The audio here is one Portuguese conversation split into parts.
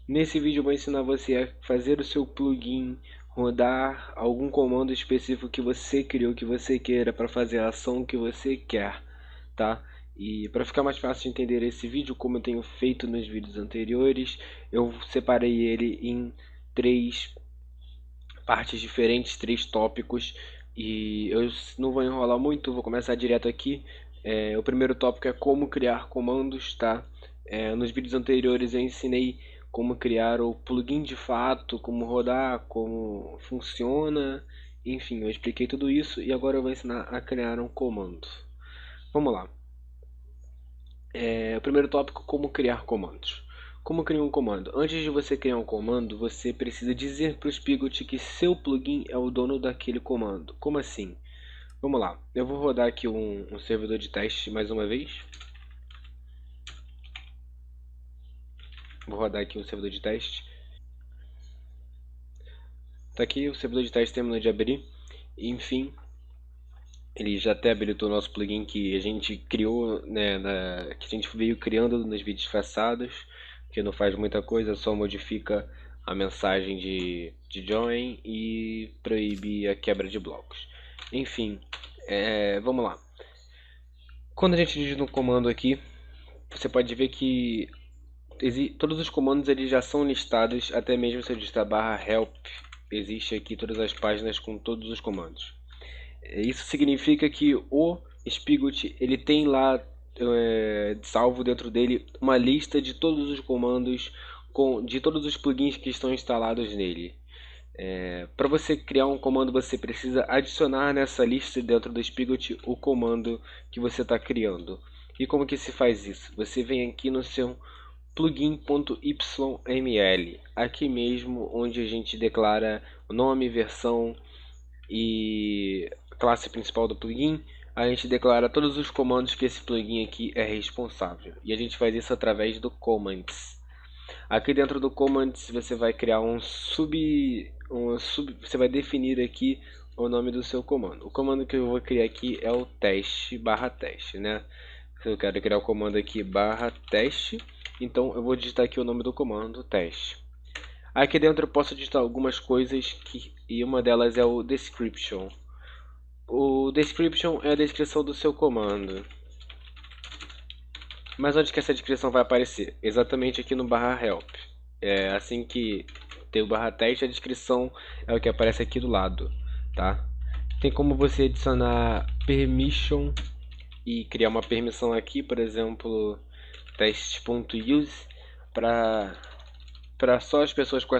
Nesse vídeo eu vou ensinar você a fazer o seu plugin rodar algum comando específico que você criou, que você queira, para fazer a ação que você quer, tá? E para ficar mais fácil de entender esse vídeo, como eu tenho feito nos vídeos anteriores, eu separei ele em três partes diferentes, três tópicos, e eu não vou enrolar muito, vou começar direto aqui. O primeiro tópico é como criar comandos, tá? Nos vídeos anteriores eu ensinei como criar o plugin de fato, como rodar, como funciona, enfim, eu expliquei tudo isso e agora eu vou ensinar a criar um comando. Vamos lá. O primeiro tópico, como criar comandos. Como criar um comando? Antes de você criar um comando, você precisa dizer para o Spigot que seu plugin é o dono daquele comando. Como assim? Vamos lá, eu vou rodar aqui um servidor de teste mais uma vez. Vou rodar aqui um servidor de teste. Tá aqui, o servidor de teste terminou de abrir. Enfim, ele já até habilitou o nosso plugin que a gente criou, né, que a gente veio criando nos vídeos passados, que não faz muita coisa, só modifica a mensagem de join e proíbe a quebra de blocos. Enfim, vamos lá. Quando a gente digita um comando aqui, você pode ver que todos os comandos eles já são listados, até mesmo se eu digitar /help, existe aqui todas as páginas com todos os comandos. Isso significa que o Spigot ele tem lá salvo dentro dele uma lista de todos os comandos de todos os plugins que estão instalados nele. Para você criar um comando, você precisa adicionar nessa lista dentro do Spigot o comando que você está criando. E como que se faz isso? Você vem aqui no seu plugin.yml, aqui mesmo onde a gente declara o nome, versão e classe principal do plugin. A gente declara todos os comandos que esse plugin aqui é responsável. E a gente faz isso através do commands. Aqui dentro do commands você vai criar você vai definir aqui o nome do seu comando. O comando que eu vou criar aqui é o teste/teste, né? Eu quero criar o comando aqui /teste, então eu vou digitar aqui o nome do comando, teste. Aqui dentro eu posso digitar algumas coisas e uma delas é o description. O description é a descrição do seu comando. Mas onde que essa descrição vai aparecer? Exatamente aqui no /help. Assim que tem o /teste, a descrição é o que aparece aqui do lado, tá? Tem como você adicionar permission e criar uma permissão aqui, por exemplo, test.use, para só as pessoas com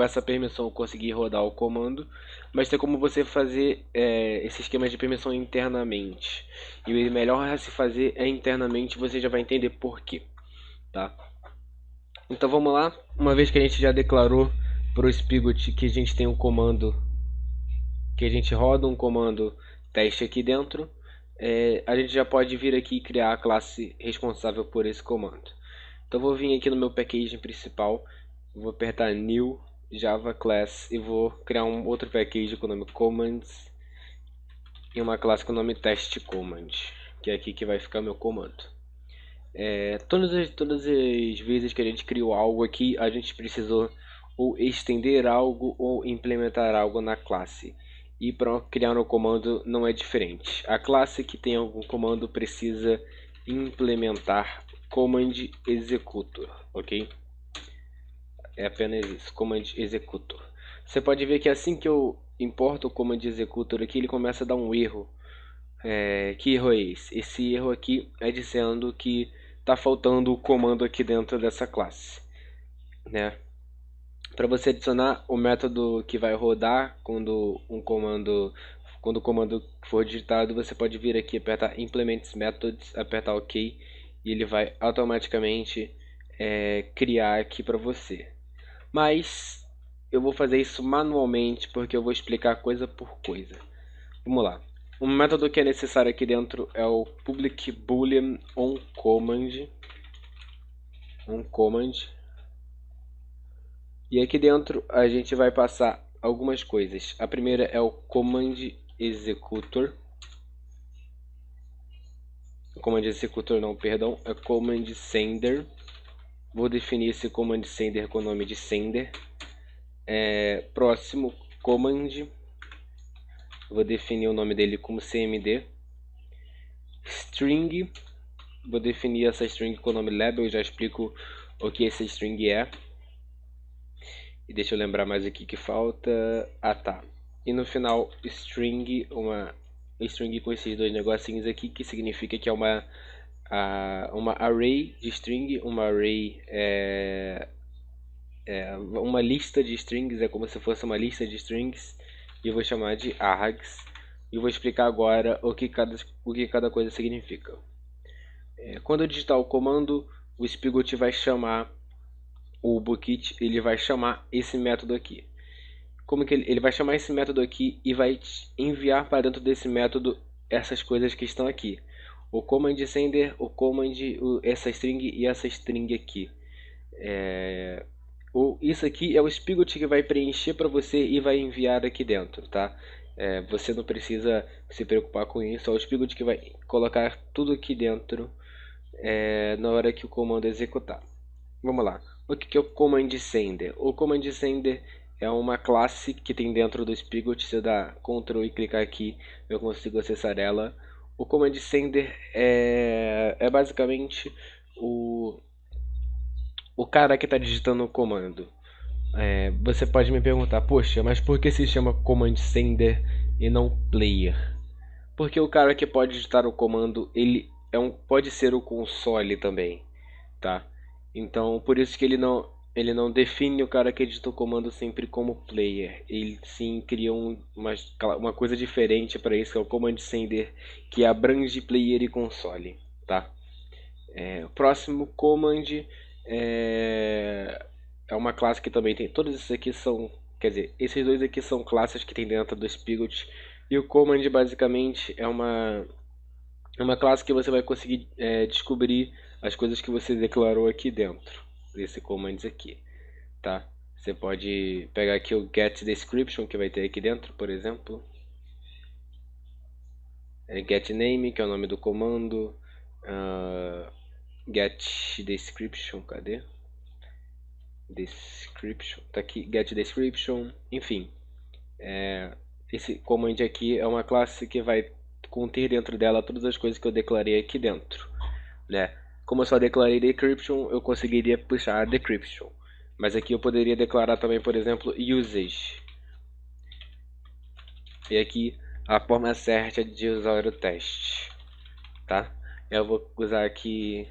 essa permissão conseguir rodar o comando, mas tem como você fazer esse esquema de permissão internamente. E o melhor a se fazer é internamente, você já vai entender por quê, tá? Então vamos lá, uma vez que a gente já declarou para o Spigot que a gente tem um comando, que a gente roda um comando teste aqui dentro, a gente já pode vir aqui e criar a classe responsável por esse comando. Então vou vir aqui no meu packaging principal, vou apertar New Java Class e vou criar um outro package com o nome Commands e uma classe com o nome Test Command, que é aqui que vai ficar meu comando. Todas as vezes que a gente criou algo aqui, a gente precisou ou estender algo ou implementar algo na classe. E para criar um comando não é diferente. A classe que tem algum comando precisa implementar command executor, ok? É apenas isso, command executor. Você pode ver que assim que eu importo o command executor aqui, ele começa a dar um erro. Que erro é esse? Esse erro aqui é dizendo que está faltando o comando aqui dentro dessa classe, né? Para você adicionar o método que vai rodar quando o comando for digitado, você pode vir aqui, apertar Implement Methods, apertar OK e ele vai automaticamente criar aqui para você. Mas eu vou fazer isso manualmente porque eu vou explicar coisa por coisa. Vamos lá. Um método que é necessário aqui dentro é o public boolean onCommand. E aqui dentro a gente vai passar algumas coisas. A primeira é o command executor. Command executor não, perdão, é command sender. Vou definir esse command sender com o nome de sender. Próximo command, vou definir o nome dele como cmd. String, vou definir essa string com o nome label, já explico o que essa string é. E deixa eu lembrar mais aqui que falta. Tá. E no final, string, uma string com esses dois negocinhos aqui, que significa que é uma array de string. Uma array uma lista de strings, é como se fosse uma lista de strings, e eu vou chamar de args. E vou explicar agora o que cada coisa significa. Quando eu digitar o comando, o Spigot vai chamar o Bookit, ele vai chamar esse método aqui. Como que ele vai chamar esse método aqui e vai enviar para dentro desse método essas coisas que estão aqui. O command sender, o command, essa string e essa string aqui. Isso aqui é o Spigot que vai preencher para você e vai enviar aqui dentro, tá? Você não precisa se preocupar com isso, é o Spigot que vai colocar tudo aqui dentro na hora que o comando executar. Vamos lá. O que é o command sender? O command sender é uma classe que tem dentro do Spigot. Se eu dar Ctrl e clicar aqui, eu consigo acessar ela. O command sender é basicamente o cara que está digitando o comando. Você pode me perguntar, poxa, mas por que se chama command sender e não player? Porque o cara que pode digitar o comando, ele pode ser o console também, tá? Então, por isso que ele não define o cara que edita o comando sempre como player. Ele sim cria uma coisa diferente para isso, que é o command sender, que abrange player e console, tá? O próximo command é uma classe que também tem. Todos esses aqui são, quer dizer, esses dois aqui são classes que tem dentro do Spigot. E o command basicamente é uma classe que você vai conseguir descobrir as coisas que você declarou aqui dentro desse command aqui, tá? Você pode pegar aqui o get description que vai ter aqui dentro, por exemplo. Get name, que é o nome do comando. Get description, cadê? Description, tá aqui, get description, enfim. Esse command aqui é uma classe que vai conter dentro dela todas as coisas que eu declarei aqui dentro, né? Como eu só declarei decryption, eu conseguiria puxar decryption. Mas aqui eu poderia declarar também, por exemplo, usage. E aqui a forma certa de usar o teste, tá? Eu vou usar aqui...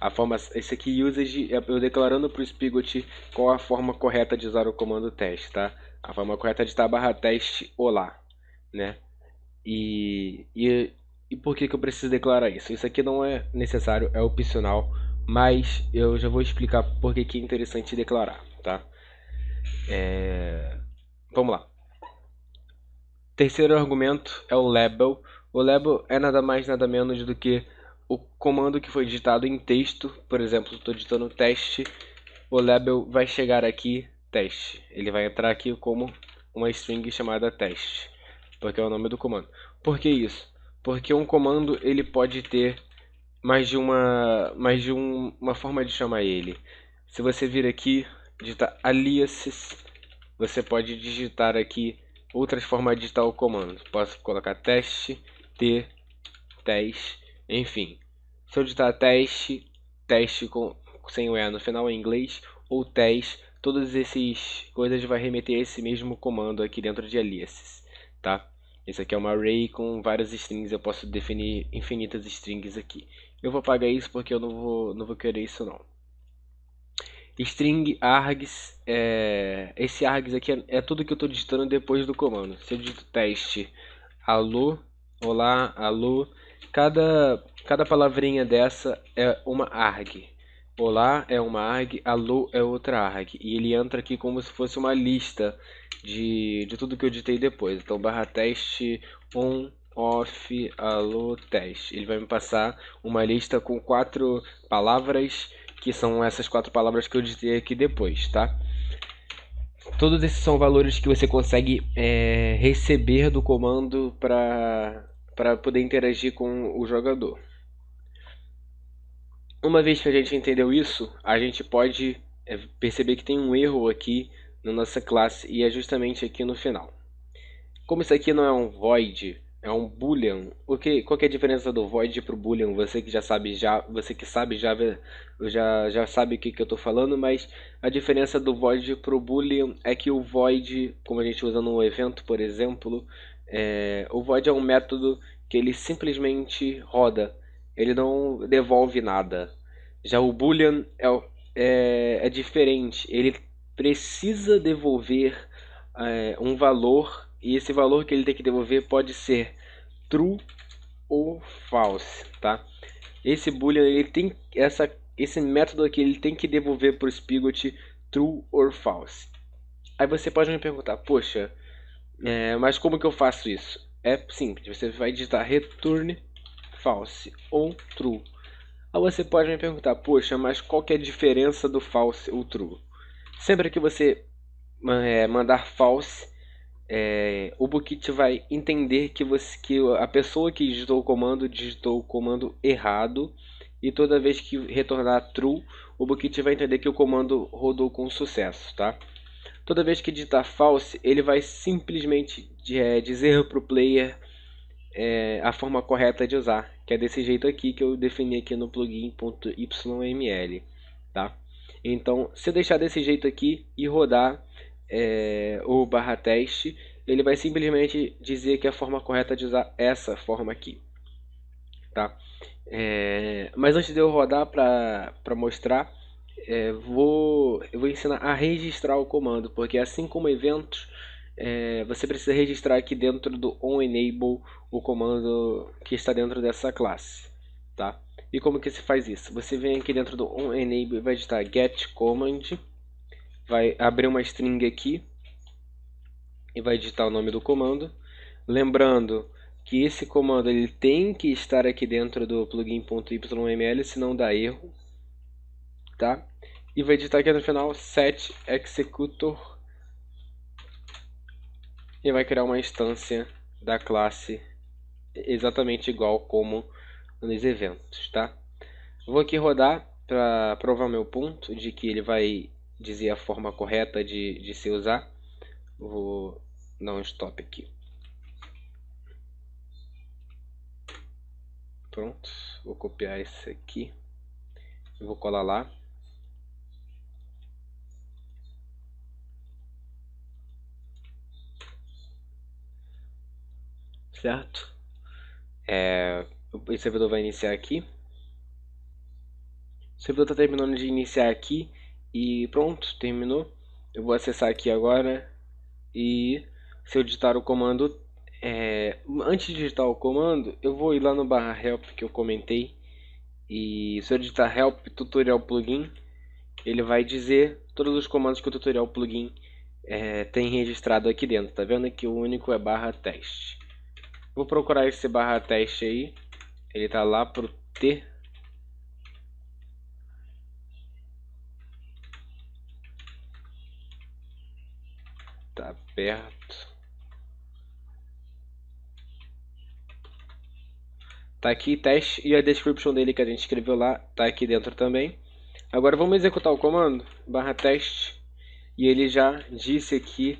a forma, esse aqui usage, eu declarando para o Spigot qual a forma correta de usar o comando teste, tá? A forma correta é digitar /teste olá, né? E por que eu preciso declarar isso? Isso aqui não é necessário, é opcional, mas eu já vou explicar por que é interessante declarar, tá? Vamos lá. Terceiro argumento é o label. O label é nada mais nada menos do que o comando que foi digitado em texto. Por exemplo, estou digitando teste, o label vai chegar aqui, teste. Ele vai entrar aqui como uma string chamada teste, porque é o nome do comando. Por que isso? Porque um comando ele pode ter mais de uma forma de chamar ele. Se você vir aqui, digitar aliases, você pode digitar aqui outras formas de digitar o comando. Posso colocar teste, t, teste, enfim. Se eu digitar teste sem o E no final em inglês, ou teste, todas essas coisas vai remeter a esse mesmo comando aqui dentro de aliases, tá? Esse aqui é uma array com várias strings, eu posso definir infinitas strings aqui. Eu vou apagar isso porque eu não vou querer isso não. String args, esse args aqui é tudo que eu estou digitando depois do comando. Se eu digito teste, alô, olá, alô, cada palavrinha dessa é uma arg. Olá é uma arg, alô é outra arg. E ele entra aqui como se fosse uma lista de tudo que eu digitei depois. Então /teste on, off, alô, teste. Ele vai me passar uma lista com 4 palavras, que são essas 4 palavras que eu digitei aqui depois, tá? Todos esses são valores que você consegue receber do comando para para poder interagir com o jogador. Uma vez que a gente entendeu isso, a gente pode perceber que tem um erro aqui na nossa classe, e é justamente aqui no final. Como isso aqui não é um void, é um boolean. Qual que é a diferença do void para o boolean? Você que sabe Java, já sabe o que eu estou falando, mas a diferença do void para o boolean é que o void, como a gente usa no evento, por exemplo, o void é um método que ele simplesmente roda, ele não devolve nada. Já o boolean é diferente, ele precisa devolver um valor, e esse valor que ele tem que devolver pode ser true ou false, tá? Esse boolean, ele tem esse método aqui, ele tem que devolver para o Spigot true or false. Aí você pode me perguntar, poxa, mas como que eu faço isso? É simples, você vai digitar return false ou true. Aí você pode me perguntar, poxa, mas qual que é a diferença do false ou true? Sempre que você mandar false, o Bookit vai entender que a pessoa que digitou o comando errado, e toda vez que retornar true, o Bookit vai entender que o comando rodou com sucesso, tá? Toda vez que digitar false, ele vai simplesmente dizer para o player a forma correta de usar, que é desse jeito aqui que eu defini aqui no plugin.yml, tá? Então, se eu deixar desse jeito aqui e rodar o /teste, ele vai simplesmente dizer que a forma correta de usar essa forma aqui, tá? Mas antes de eu rodar para mostrar, eu vou ensinar a registrar o comando, porque assim como eventos, você precisa registrar aqui dentro do onEnable o comando que está dentro dessa classe, tá? E como que se faz isso? Você vem aqui dentro do onEnable e vai digitar getCommand, vai abrir uma string aqui e vai digitar o nome do comando, lembrando que esse comando ele tem que estar aqui dentro do plugin.yml, senão dá erro, tá? E vai digitar aqui no final set executor e vai criar uma instância da classe exatamente igual como nos eventos, tá? Vou aqui rodar para provar meu ponto de que ele vai dizer a forma correta de se usar. Vou dar um stop aqui. Pronto, vou copiar esse aqui, vou colar lá. Certo? O servidor vai iniciar aqui. O servidor está terminando de iniciar aqui e pronto, terminou. Eu vou acessar aqui agora e se eu digitar o comando, antes de digitar o comando, eu vou ir lá no /help que eu comentei, e se eu digitar help tutorial plugin, ele vai dizer todos os comandos que o tutorial plugin tem registrado aqui dentro. Tá vendo que o único é /teste. Vou procurar esse /teste aí, ele tá lá pro T. Tá perto. Tá aqui teste, e a description dele que a gente escreveu lá tá aqui dentro também. Agora vamos executar o comando /teste, e ele já disse aqui,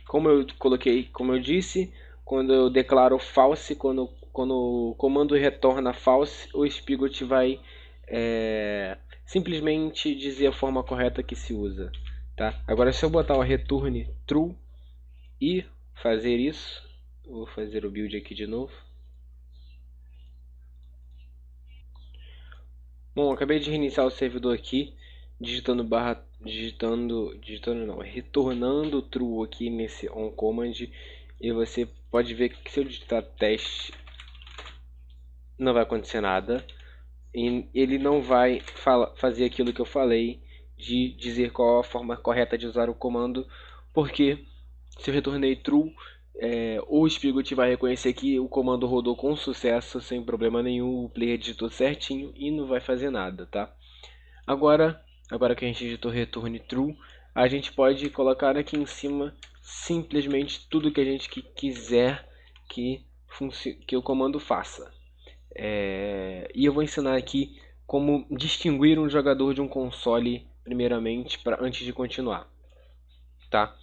como eu disse, quando eu declaro false, quando o comando retorna false, o Spigot vai simplesmente dizer a forma correta que se usa, tá? Agora se eu botar o return true e fazer isso, vou fazer o build aqui de novo. Bom, acabei de reiniciar o servidor aqui, retornando true aqui nesse onCommand, e você pode ver que se eu digitar teste, não vai acontecer nada, e ele não vai fazer aquilo que eu falei, de dizer qual a forma correta de usar o comando, porque se eu retornei true, o Spigot vai reconhecer que o comando rodou com sucesso, sem problema nenhum, o player digitou certinho e não vai fazer nada, tá? Agora que a gente digitou return true, a gente pode colocar aqui em cima simplesmente tudo que a gente quiser que que o comando faça. E eu vou ensinar aqui como distinguir um jogador de um console primeiramente, antes de continuar, tá?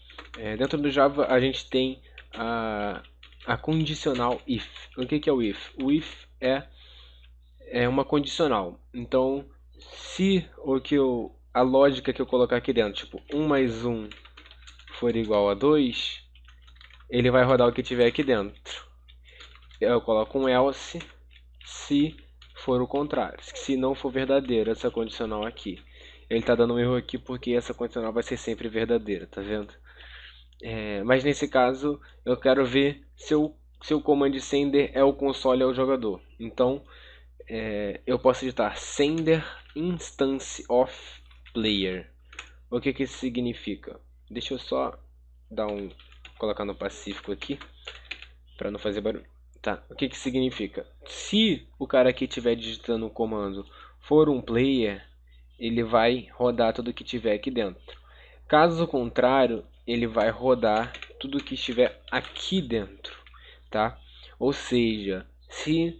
Dentro do Java a gente tem a condicional if. O que é o if? O if é uma condicional. Então, se a lógica que eu colocar aqui dentro, tipo 1 mais 1 for igual a 2, ele vai rodar o que tiver aqui dentro. Eu coloco um else se for o contrário, se não for verdadeira essa condicional aqui. Ele está dando um erro aqui porque essa condicional vai ser sempre verdadeira, tá vendo? Mas nesse caso eu quero ver se o command sender é o console ou o jogador. Então eu posso digitar sender instance of player. O que isso significa? Deixa eu só colocar no pacífico aqui para não fazer barulho. Tá, o que significa? Se o cara que estiver digitando o comando for um player, ele vai rodar tudo que tiver aqui dentro. Caso contrário, ele vai rodar tudo que estiver aqui dentro, tá? Ou seja, se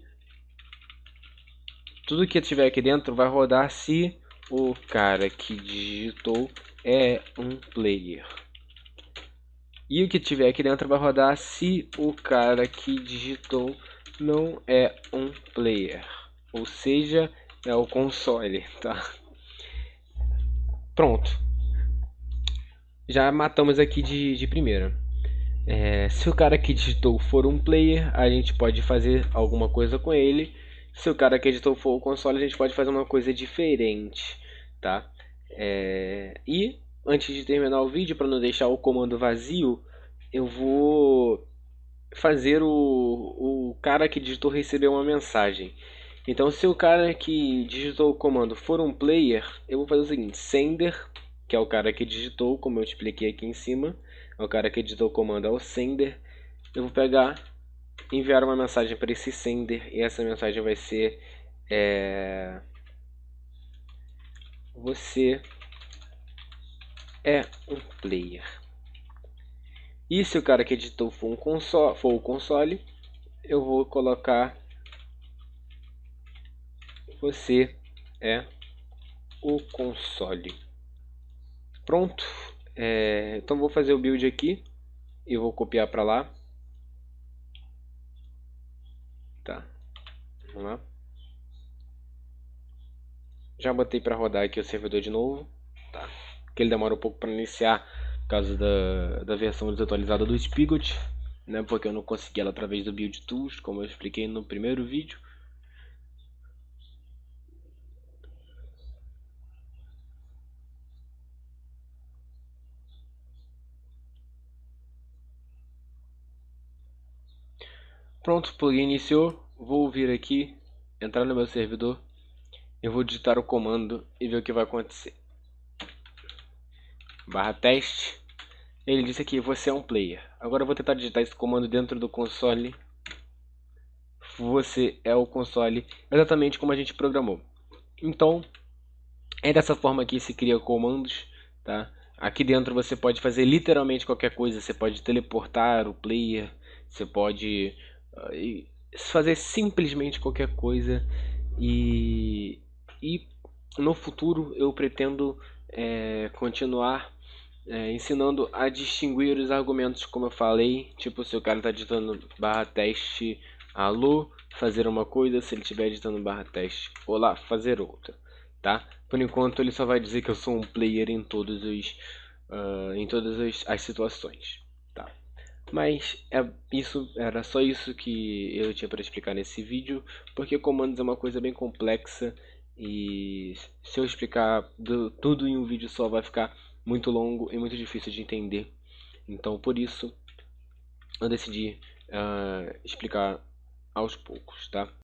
tudo que estiver aqui dentro vai rodar se o cara que digitou é um player. E o que tiver aqui dentro vai rodar se o cara que digitou não é um player. Ou seja, é o console, tá? Pronto. Já matamos aqui de primeira. Se o cara que digitou for um player, a gente pode fazer alguma coisa com ele. Se o cara que digitou for o console, a gente pode fazer uma coisa diferente, tá? E antes de terminar o vídeo, para não deixar o comando vazio, eu vou fazer o cara que digitou receber uma mensagem. Então, se o cara que digitou o comando for um player, eu vou fazer o seguinte: sender, que é o cara que digitou, como eu expliquei aqui em cima, é o cara que digitou o comando, é o sender. Eu vou pegar, enviar uma mensagem para esse sender, e essa mensagem vai ser você é um player. E se o cara que editou for o console, eu vou colocar você é o console. Pronto. Então vou fazer o build aqui e vou copiar para lá. Tá. Vamos lá. Já botei para rodar aqui o servidor de novo. Tá. Porque ele demora um pouco para iniciar por causa da versão desatualizada do Spigot, né? Porque eu não consegui ela através do Build Tools, como eu expliquei no primeiro vídeo. Pronto, o plugin iniciou. Vou vir aqui, entrar no meu servidor. Eu vou digitar o comando e ver o que vai acontecer. /teste. Ele disse aqui, você é um player. Agora eu vou tentar digitar esse comando dentro do console. Você é o console, exatamente como a gente programou. Então, é dessa forma que se cria comandos, tá? Aqui dentro você pode fazer literalmente qualquer coisa. Você pode teleportar o player, você pode fazer simplesmente qualquer coisa. E no futuro eu pretendo continuar ensinando a distinguir os argumentos, como eu falei. Tipo, se o cara está digitando /teste alô, fazer uma coisa, se ele estiver digitando /teste olá, fazer outra, tá? Por enquanto ele só vai dizer que eu sou um player em todas as situações, tá? Mas era só isso que eu tinha para explicar nesse vídeo, porque comandos é uma coisa bem complexa e se eu explicar tudo em um vídeo só vai ficar muito longo e muito difícil de entender. Então por isso eu decidi explicar aos poucos, tá?